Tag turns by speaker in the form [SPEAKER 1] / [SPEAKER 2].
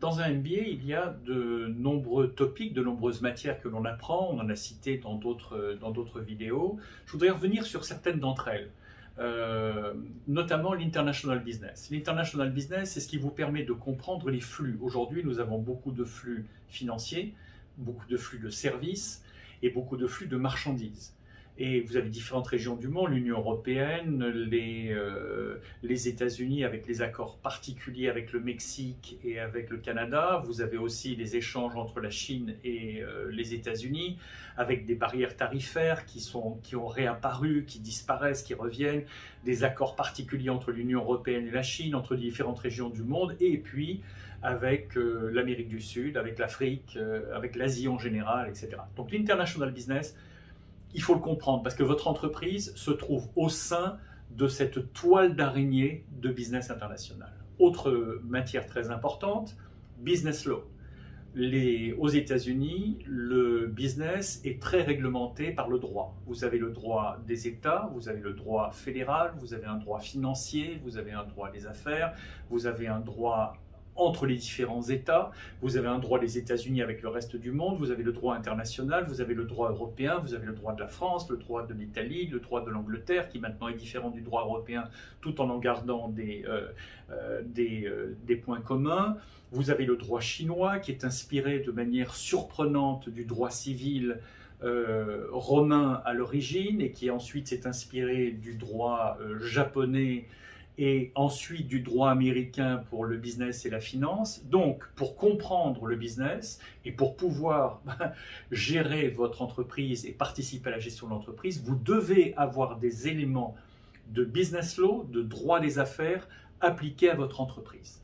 [SPEAKER 1] Dans un MBA, il y a de nombreux topics, de nombreuses matières que l'on apprend. On en a cité dans d'autres vidéos. Je voudrais revenir sur certaines d'entre elles, notamment l'international business. L'international business, c'est ce qui vous permet de comprendre les flux. Aujourd'hui, nous avons beaucoup de flux financiers, beaucoup de flux de services et beaucoup de flux de marchandises. Et vous avez différentes régions du monde, l'Union européenne, les États-Unis avec les accords particuliers avec le Mexique et avec le Canada. Vous avez aussi les échanges entre la Chine et les États-Unis avec des barrières tarifaires qui ont réapparu, qui disparaissent, qui reviennent, des accords particuliers entre l'Union européenne et la Chine, entre les différentes régions du monde, et puis avec l'Amérique du Sud, avec l'Afrique, avec l'Asie en général, etc. Donc l'international business, il faut le comprendre parce que votre entreprise se trouve au sein de cette toile d'araignée de business international. Autre matière très importante, business law. Aux États-Unis, le business est très réglementé par le droit. Vous avez le droit des États, vous avez le droit fédéral, vous avez un droit financier, vous avez un droit des affaires, vous avez un droit entre les différents États, vous avez un droit des États-Unis avec le reste du monde, vous avez le droit international, vous avez le droit européen, vous avez le droit de la France, le droit de l'Italie, le droit de l'Angleterre, qui maintenant est différent du droit européen, tout en gardant des points communs. Vous avez le droit chinois, qui est inspiré de manière surprenante du droit civil romain à l'origine, et qui ensuite s'est inspiré du droit japonais, et ensuite du droit américain pour le business et la finance. Donc, pour comprendre le business et pour pouvoir gérer votre entreprise et participer à la gestion de l'entreprise, vous devez avoir des éléments de business law, de droit des affaires appliqués à votre entreprise.